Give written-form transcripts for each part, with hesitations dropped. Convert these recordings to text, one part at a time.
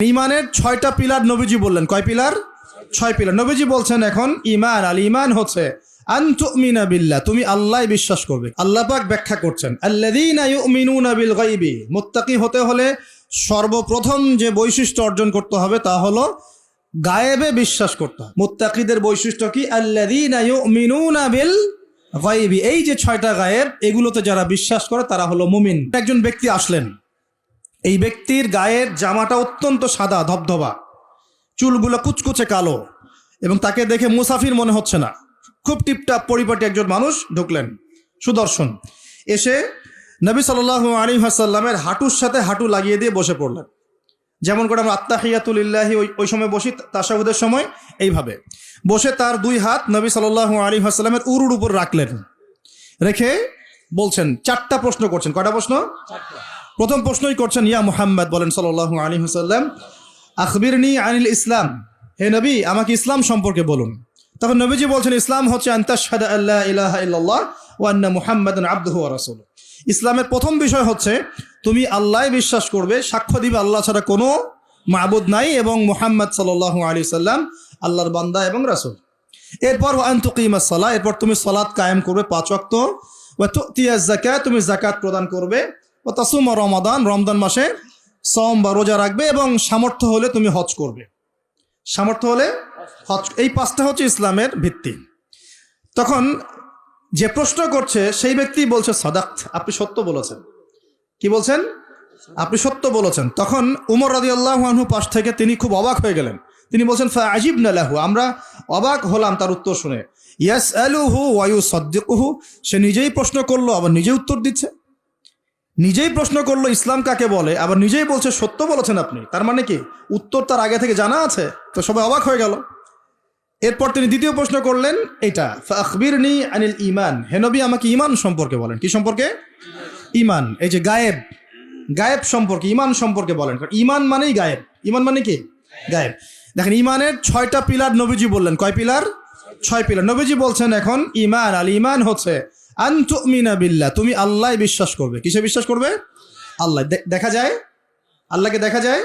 ইমানের 6টা পিলার নবীজি বললেন। কয় পিলার? 6 পিলার নবীজি বলছেন। এখন ইমান, আল ইমান হচ্ছে আন তুমিনা বিল্লাহ, তুমি আল্লাহ বিশ্বাস করবে। আল্লাহ পাক ব্যাখ্যা করছেন আল্লাযীনা ইউমিনুনা বিল গায়বি, মুত্তাকি হতে হলে সর্বপ্রথম যে বৈশিষ্ট্য অর্জন করতে হবে তা হলো গায়েবে বিশ্বাস করতে হবে। মুত্তাকিদের বৈশিষ্ট্য কি? আল্লাযীনা ইউমিনুনা বিল গায়বি, এই যে 6টা গায়েব, এগুলোতে যারা বিশ্বাস করে তারা হলো মুমিন। একজন ব্যক্তি আসলেন, এই ব্যক্তির গায়ের জামাটা অত্যন্ত সাদা ধবধবা, চুলগুলো কুচকুচে কালো, এবং তাকে দেখে মুসাফির মনে হচ্ছে না, খুব টিপটাপ পরিপাটি একজন মানুষ ঢুকলেন, সুদর্শন। এসে নবী সাল্লাল্লাহু আলাইহি ওয়াসাল্লামের হাঁটুর সাথে হাঁটু লাগিয়ে দিয়ে বসে পড়লেন। যেমন করে আমরা আত্তাহিয়াতু লিল্লাহি ওই সময় বসি, তাশাহুদের সময় এইভাবে বসে তার 2 হাত নবী সাল্লাল্লাহু আলাইহি ওয়াসাল্লামের উরুর উপর রাখলেন। রেখে বলছেন, 4টা প্রশ্ন করছেন। কয়টা প্রশ্ন? 4টা। প্রথম প্রশ্নই করছেন, ইয়া মুহাম্মদ, বলেন সাল্লাল্লাহু আলাইহি ওয়াসাল্লাম, আখবিরনি আনিল ইসলাম, হে নবী আমাকে ইসলাম সম্পর্কে বলুন। তখন নবীজি বলছেন, ইসলাম হচ্ছে আন তাশহাদা আল্লা ইলাহা ইল্লাল্লাহ ওয়া আন্না মুহাম্মাদান আবদুহু ওয়া রাসূলুহু। ইসলামের প্রথম বিষয় হচ্ছে তুমি আল্লাহ বিশ্বাস করবে, সাক্ষ্য দিবে আল্লাহ ছাড়া কোনো মাবুদ নাই, এবং মুহাম্মদ সাল্লাল্লাহু আলাইহি ওয়াসাল্লাম আল্লাহর বান্দা এবং রাসূল। এরপর ওয়া আন তুকিমাস সালাহ, এরপর তুমি সালাত কায়েম করবে 5 ওয়াক্ত। ওয়া তুতিয়াজ যাকাত, তুমি যাকাত প্রদান করবে। ও তাসুম রমাদান, রমজান মাসে সওম বা রোজা রাখবে, এবং সামর্থ্য হলে তুমি হজ করবে। সামর্থ্য হলে হজ, এই 5টা হচ্ছে ইসলামের ভিত্তি। তখন যে প্রশ্ন করছে সেই ব্যক্তি বলছে, সাদাক্ত, আপনি সত্য বলেছেন। কি বলছেন? আপনি সত্য বলেছেন। তখন উমর রাদিয়াল্লাহু আনহু পাশ থেকে তিনি খুব অবাক হয়ে গেলেন। তিনি বলছেন, ফাআজিবনা লাহু, আমরা অবাক হলাম তার উত্তর শুনে। ইয়াসআলুহু ওয়া ইউসাদ্দিকুহু, সে নিজেই প্রশ্ন করলো আবার নিজেই উত্তর দিচ্ছে। নিজেই প্রশ্ন করলো ইসলাম কাকে বলে, আবার নিজেই বলছে সত্য বলেছেন আপনি। তার মানে কি উত্তর তার আগে থেকে জানা আছে? তো সবাই অবাক হয়ে গেল। এরপর তিনি দ্বিতীয় প্রশ্ন করলেন, এটা ফাখবিরনি আনিল ঈমান, হে নবী আমাকে ঈমান সম্পর্কে বলেন। কি সম্পর্কে? ঈমান, এই যে গায়েব, গায়েব সম্পর্কে, ঈমান সম্পর্কে বলেন। কারণ ঈমান মানেই গায়েব। ঈমান মানে কি? গায়েব। দেখেন, ঈমানের 6টা পিলার নবীজি বললেন। কয় পিলার? 6 পিলার নবীজি বলছেন। এখন ঈমান, আল ঈমান হচ্ছে আন তুমিনা বিল্লাহ, তুমি আল্লাহ বিশ্বাস করবে। কিসে বিশ্বাস করবে? আল্লাহ। দেখা যায়? আল্লাহকে দেখা যায়?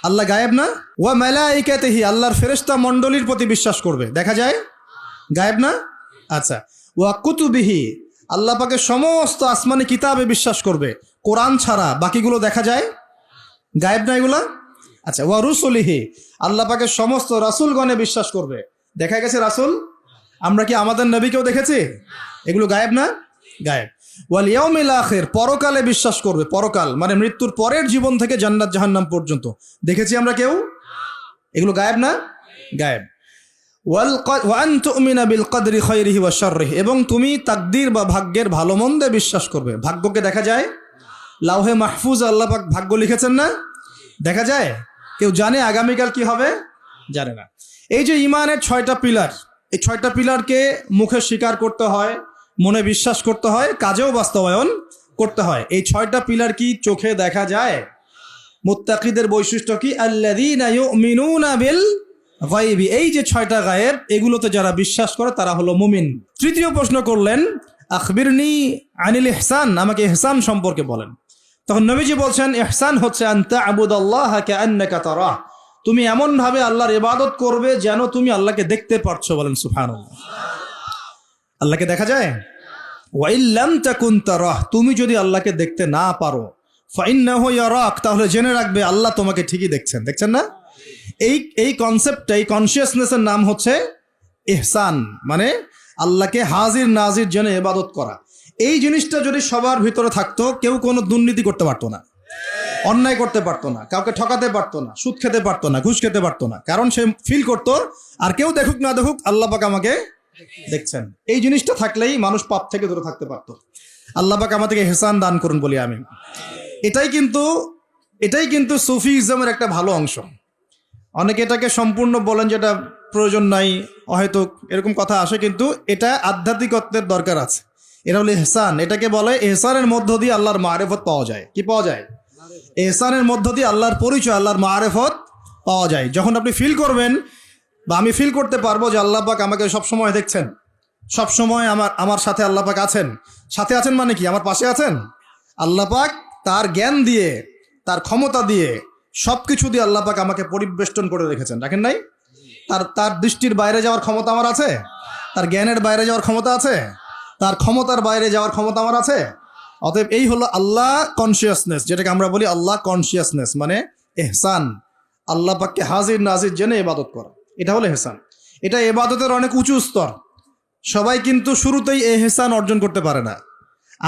আল্লাহ গায়েব না? ওয়া মালাইকাতিহি, আল্লাহর ফেরেশতা মণ্ডলীর প্রতি বিশ্বাস করবে। দেখা যায়? গায়েব না? আচ্ছা। ওয়া কুতুবিহি, আল্লাহ পাকের সমস্ত আসমানি কিতাবে বিশ্বাস করবে। কোরআন ছাড়া বাকিগুলো দেখা যায়? গায়েব না এগুলা? আচ্ছা। ওয়া রুসুলিহি, আল্লাহ পাকের সমস্ত রাসূলগণে বিশ্বাস করবে। দেখা গেছে রাসূল? আমরা কি আমাদের নবীকেও দেখেছি? এগুলো গায়েব না? গায়েব। ওয়াল ইয়াউমিল আখির, পরকালে বিশ্বাস করবে। পরকাল মানে মৃত্যুর পরের জীবন থেকে জান্নাত জাহান্নাম পর্যন্ত দেখেছি আমরা কেউ? এগুলো গায়েব না? গায়েব। ওয়া আন তুমিনা বিল কদরি খায়রিহি ওয়া শাররিহি, এবং তুমি তাকদীর বা ভাগ্যের ভালো মন্দে বিশ্বাস করবে। ভাগ্যকে দেখা যায়? লাউহে মাহফুজ আল্লাহ পাক ভাগ্য লিখেছেন না? দেখা যায়? কেউ জানে আগামীকাল কি হবে? জানে না। এই যে ঈমানের 6টা পিলার, এই 6টা পিলারকে মুখে স্বীকার করতে হয়, মনে বিশ্বাস করতে হয়, কাজেও বাস্তবায়ন করতে হয়। এই 6টা পিলার কি চোখে দেখা যায়? মুত্তাকিদের বৈশিষ্ট্য কি? আল্লাযীনা ইউমিনুনা বিল গায়বি, এই যে 6টা গায়েব, এগুলোতে যারা বিশ্বাস করে তারা হলো মুমিন। তৃতীয় প্রশ্ন করলেন, আখবিরনি আনিল ইহসান, আমাকে ইহসান সম্পর্কে বলেন। তখন নবীজি বলছেন, ইহসান হচ্ছে আন তা'বুদাল্লাহা কাআন্নাকা তারাহ, তুমি এমন ভাবে আল্লাহর ইবাদত করবে যেন তুমি আল্লাহকে দেখতে পারছো। বলেন সুবহানাল্লাহ। আল্লাহকে দেখা যায়? ওয়া ইল্লাম তাকুন তারাহ, তুমি যদি আল্লাহকে দেখতে না পারো, ফাইন্নাহু ইয়ারাক, তাহলে জেনে রাখবে আল্লাহ তোমাকে ঠিকই দেখছেন। দেখছেন না? এই কনসেপ্টটা, এই কনসিয়াসনেসের নাম হচ্ছে ইহসান, মানে আল্লাহকে হাজির নাজির জেনে ইবাদত করা। এই জিনিসটা যদি সবার ভিতরে থাকতো, কেউ কোনো দুর্নীতি করতে পারতো না, অন্যায় করতে পারতো না, কাউকে ঠকাতে পারতো না, সুদ খেতে পারতো না, ঘুষ খেতে পারতো না। কারণ সে ফিল করতো আর কেউ দেখুক না দেখুক আল্লাহ পাক আমাকে দেখছেন। এই জিনিসটা থাকলেই মানুষ পাপ থেকে দূরে থাকতে পারতো। আল্লাহ পাক আমাদেরকে ইহসান দান করুন বলি আমি। এটাই কিন্তু সুফিজমের একটা ভালো অংশ। অনেকে এটাকে সম্পূর্ণ বলেন যেটা প্রয়োজন নাই, হয়তো এরকম কথা আসে, কিন্তু এটা আধ্যাত্মিকত্বের দরকার আছে। এটা হলো ইহসান। এটাকে বলে ইহসানের মধ্য দিয়ে আল্লাহর মারিফত পাওয়া যায়। কি পাওয়া যায়? ইহসানের মধ্য দিয়ে আল্লাহর পরিচয়, আল্লাহর মারিফত পাওয়া যায়। যখন আপনি ফিল করবেন বা আমি ফিল করতে পারবো যে আল্লাহ পাক আমাকে সবসময় দেখছেন, সবসময় আমার সাথে আল্লাহ পাক আছেন। সাথে আছেন মানে কি? আমার পাশে আছেন। আল্লাহ পাক তার জ্ঞান দিয়ে, তার ক্ষমতা দিয়ে সব কিছু দিয়ে আল্লাহ পাক আমাকে পরিবেষ্টন করে রেখেছেন, রাখেন নাই? তার দৃষ্টির বাইরে যাওয়ার ক্ষমতা আমার আছে? তার জ্ঞানের বাইরে যাওয়ার ক্ষমতা আছে? তার ক্ষমতার বাইরে যাওয়ার ক্ষমতা আমার আছে? অতএব এই হলো আল্লাহ কনসিয়াসনেস, যেটাকে আমরা বলি আল্লাহ কনসিয়াসনেস, মানে এহসান। আল্লাহ পাককে হাজির নাজির জেনে ইবাদত করা, এটা হলো এহসান। এটা ইবাদতের অনেক উঁচু স্তর। সবাই কিন্তু শুরুতেই এহসান অর্জন করতে পারে না।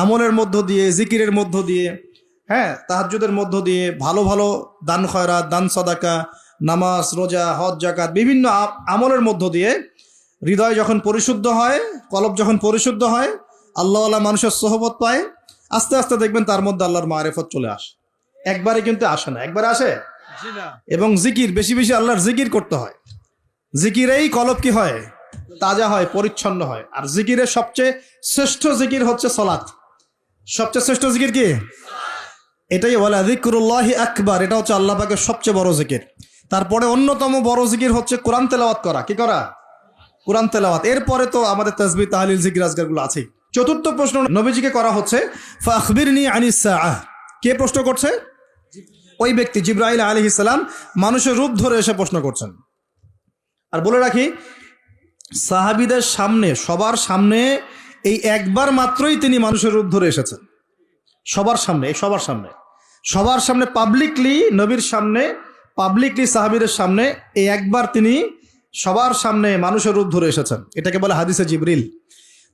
আমলের মধ্য দিয়ে, জিকিরের মধ্য দিয়ে, হ্যাঁ, তাহাজ্জুদের মধ্য দিয়ে, ভালো ভালো দান খয়রাত, দান সাদাকা, নামাজ, রোজা, হজ, যাকাত, বিভিন্ন আমলের মধ্য দিয়ে হৃদয় যখন পরিশুদ্ধ হয়, কলব যখন পরিশুদ্ধ হয়, আল্লাহওয়ালা মানুষের সোহবত পায়, আস্তে আস্তে দেখবেন তার মধ্যে আল্লাহর মারিফত চলে আসে। একবারে কিন্তু আসে না, একবারে আসে। এবং জিকির, বেশি বেশি আল্লাহর জিকির করতে হয়। জিকিরেই কলব কি হয়? তাজা হয়, পরিচ্ছন্ন হয়। আর জিকিরের সবচেয়ে শ্রেষ্ঠ জিকির হচ্ছে সালাত। সবচেয়ে শ্রেষ্ঠ জিকির কি? এটাই বলে যিকরুল্লাহি আকবার, এটা হচ্ছে আল্লাহ পাকের সবচেয়ে বড় জিকির। তারপরে অন্যতম বড় জিকির হচ্ছে কোরআন তেলাওয়াত করা। কি করা? কোরআন তেলাওয়াত। এরপরে তো আমাদের তাসবিহ, তাহলিল, জিকির, আজকারগুলো আছেই। চতুর্থ প্রশ্ন নবীজিকে করা হচ্ছে, ফাখবিরনি আনিস সাআহ। কে প্রশ্ন করছে? ওই ব্যক্তি জিবরাইল আলাইহিস সালাম মানুষের রূপ ধরে এসে প্রশ্ন করছেন। আর বলে রাখি, সাহাবীদের সামনে, সবার সামনে এই একবার মাত্রই তিনি মানুষের রূপ ধরে এসেছেন। সবার সামনে, সবার সামনে পাবলিকলি, নবীর সামনে পাবলিকলি, সাহাবীদের সামনে এই একবার তিনি সবার সামনে মানুষের রূপ ধরে এসেছেন। এটাকে বলে হাদিসে জিবরিল।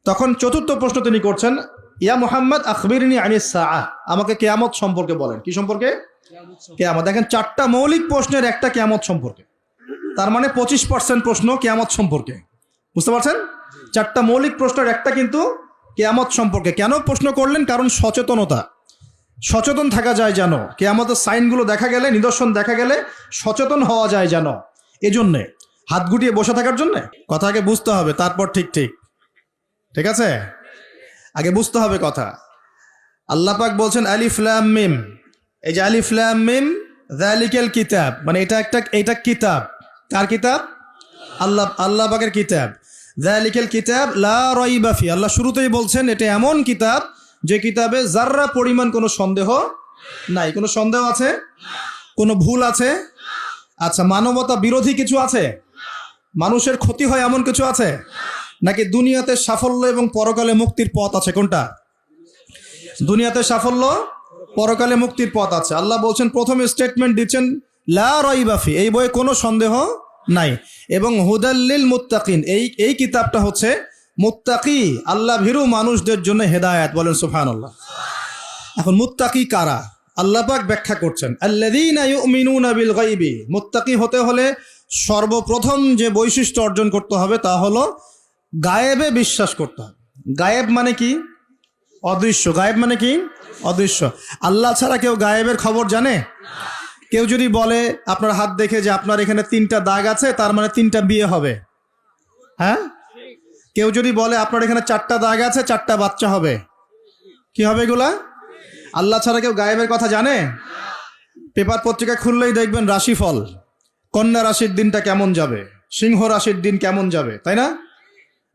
তখন চতুর্থ প্রশ্ন তিনি করছেন, ইয়া মুহাম্মদ আখবিরনি আনিস সাআহ, আমাকে কিয়ামত সম্পর্কে বলেন। কি সম্পর্কে? কিয়ামত। দেখেন, 4টা মৌলিক প্রশ্নের একটা কিয়ামত সম্পর্কে। তার মানে 25% প্রশ্ন কিয়ামত সম্পর্কে। বুঝতে পারছেন? 4টা মৌলিক প্রশ্নের একটা কিন্তু কিয়ামত সম্পর্কে। কেন প্রশ্ন করলেন? কারণ সচেতনতা, সচেতন থাকা যায় যেন, কিয়ামতের সাইনগুলো দেখা গেলে, নিদর্শন দেখা গেলে সচেতন হওয়া যায় যেন, এজন্যে। হাত গুটিয়ে বসে থাকার জন্যে? কথাকে বুঝতে হবে, তারপর ঠিক আছে, আগে বুঝতে হবে কথা। আল্লাহ পাক বলছেন আলিফ লাম মিম। এই যে আলিফ লাম মিম, যালিকাল কিতাব, মানে এটা কিতাব। কার কিতাব? আল্লাহ পাকের কিতাব। যালিকাল কিতাব লা রাইবা ফি, আল্লাহ শুরুতেই বলছেন এটা এমন কিতাব যে কিতাবে যাররা পরিমাণ কোনো সন্দেহ নাই। কোনো সন্দেহ আছে? কোনো ভুল আছে? আচ্ছা, মানবতা বিরোধী কিছু আছে? মানুষের ক্ষতি হয় এমন কিছু আছে? নাকি দুনিয়াতে সাফল্য এবং পরকালে মুক্তির পথ আছে? কোনটা? দুনিয়াতে সাফল্য, পরকালে মুক্তির পথ আছে। আল্লাহ বলছেন, প্রথমে স্টেটমেন্ট দিচ্ছেন লা রাইবা ফি, এই বইয়ে কোনো সন্দেহ নাই। এবং হুদাল্লিল মুত্তাকিন, এই কিতাবটা হচ্ছে মুত্তাকি, আল্লাহ ভীরু মানুষদের জন্য হেদায়েত। বলেন সুবহানাল্লাহ। এখন মুত্তাকি কারা? আল্লাহ পাক ব্যাখ্যা করছেন, আল্লাযীনা ইউমিনুনা বিল গায়বি। মুত্তাকি হতে হলে সর্বপ্রথম যে বৈশিষ্ট্য অর্জন করতে হবে তা হলো গায়েবে বিশ্বাস করতে হবে। গায়েব মানে কি? অদৃশ্য। গায়েব মানে কি? অদৃশ্য। আল্লাহ ছাড়া কেউ গায়েবের খবর জানে? কেউ যদি বলে আপনার হাত দেখে যে আপনার এখানে 3টা দাগ আছে, তার মানে 3টা বিয়ে হবে, হ্যাঁ? কেউ যদি বলে আপনার এখানে 4টা দাগ আছে, 4টা বাচ্চা হবে, কি হবে এগুলা? আল্লাহ ছাড়া কেউ গায়েবের কথা জানে? পেপার পত্রিকা খুললেই দেখবেন রাশিফল, কন্যা রাশির দিনটা কেমন যাবে, সিংহ রাশির দিন কেমন যাবে, তাই না?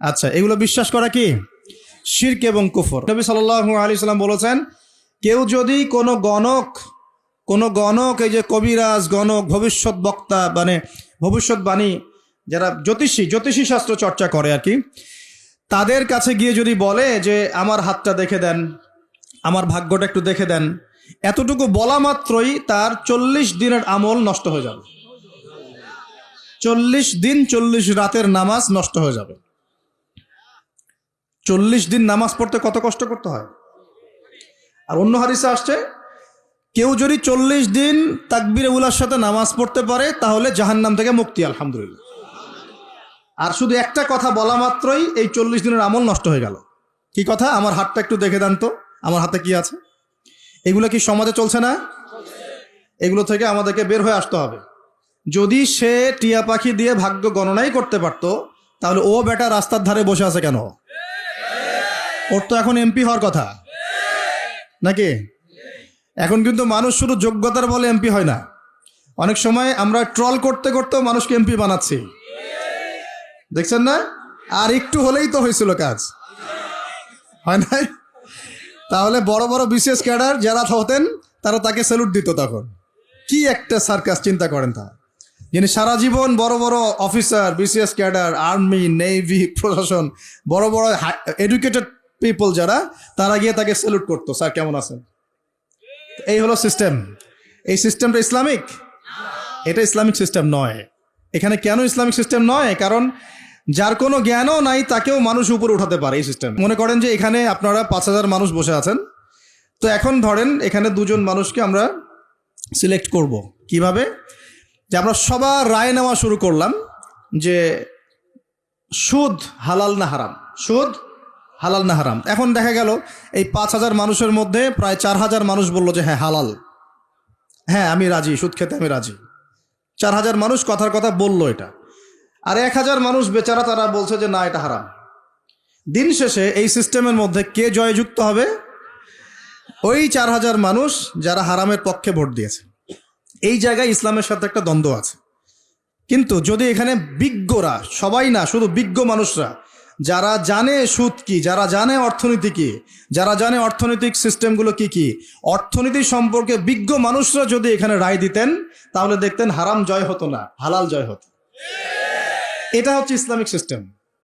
আচ্ছা, এগুলো বিশ্বাস করা কি? শিরক এবং কুফর। নবী সাল্লাল্লাহু আলাইহি সাল্লাম বলেছেন, কেউ যদি কোনো গণক, এই যে কবিরাজ, গণক, ভবিষ্যৎ বক্তা, মানে ভবিষ্যৎবাণী, যারা জ্যোতিষী শাস্ত্র চর্চা করে আর কি, তাদের কাছে গিয়ে যদি বলে যে আমার হাতটা দেখে দেন, আমার ভাগ্যটা একটু দেখে দেন, এতটুকু বলা মাত্রই তার 40 দিনের আমল নষ্ট হয়ে যাবে। 40 দিন 40 রাতের নামাজ নষ্ট হয়ে যাবে। 40 দিন নামাজ পড়তে কত কষ্ট করতে হয়। আর অন্য হাদিসে আসছে, কেউ যদি 40 দিন তাকবীরে উলার সাথে নামাজ পড়তে পারে তাহলে জাহান্নাম থেকে মুক্তি, আলহামদুলিল্লাহ। আর শুধু একটা কথা বলা মাত্রই এই 40 দিনের আমল নষ্ট হয়ে গেল। কি কথা? আমার হাতটা একটু দেখে দেন তো, আমার হাতে কি আছে। এগুলো কি সমাজে চলছে না? এগুলো থেকে আমাদেরকে বের হয়ে আসতে হবে। যদি সে টিয়া পাখি দিয়ে ভাগ্য গণনাই করতে পারতো, তাহলে ও বেটা রাস্তার ধারে বসে আছে কেন? ওর তো এখন এমপি হওয়ার কথা, নাকি? এখন কিন্তু মানুষ শুধু যোগ্যতার বলে এমপি হয় না। অনেক সময় আমরা ট্রল করতে করতেও মানুষকে এমপি বানাচ্ছি, দেখছেন না? আর একটু হলেই তো হয়েছিল কাজ, হয় নাই? তাহলে বড় বড় বিশেষ ক্যাডার যারা হতেন তারা তাকে স্যালুট দিত তখন, কি একটা সার্কাস, চিন্তা করেন তা। যিনি সারা জীবন বড় বড় officer, BCS cadre, army, navy, প্রশাসন, বড় বড় এডুকেটেড পিপল যারা, তারা গিয়ে তাকে স্যালুট করতো, স্যার কেমন আছেন। এই হলো সিস্টেম। এই সিস্টেমটা ইসলামিক? এটা ইসলামিক সিস্টেম নয়। এখানে কেন ইসলামিক সিস্টেম নয়? কারণ যার কোনো জ্ঞানও নাই তাকেও মানুষ উপরে উঠাতে পারে এই সিস্টেম। মনে করেন যে এখানে আপনারা 5,000 মানুষ বসে আছেন, তো এখন ধরেন এখানে 2 জন মানুষকে আমরা সিলেক্ট করব। কিভাবে? যে আমরা সবার রায় নেওয়া শুরু করলাম যে সুদ হালাল না হারাম, সুদ হালাল না হারাম। এখন দেখা গেল এই 5,000 মানুষের মধ্যে প্রায় 4,000 মানুষ বলল যে হ্যাঁ হালাল, হ্যাঁ আমি রাজি, সুদ খেতে আমি রাজি। 4,000 মানুষ কথার কথা বললো এটা। আর 1,000 মানুষ বেচারা, তারা বলছে যে না এটা হারাম। দিন শেষে এই সিস্টেমের মধ্যে কে জয়যুক্ত হবে? ওই 4,000 মানুষ যারা হারামের পক্ষে ভোট দিয়েছে। এই জায়গায় ইসলামের সাথে একটা দ্বন্দ্ব আছে। কিন্তু যদি এখানে বিজ্ঞরা, সবাই না, শুধু বিজ্ঞ মানুষরা, যারা জানে সুদ কি, যারা জানে অর্থনীতি কি, যারা জানে অর্থনৈতিক সিস্টেমগুলো কি কি, অর্থনীতি সম্পর্কে বিজ্ঞ মানুষরা যদি এখানে রায় দিতেন, তাহলে দেখতেন হারাম জয় হতো না, হালাল জয় হতো। এটা হচ্ছে ইসলামিক সিস্টেম।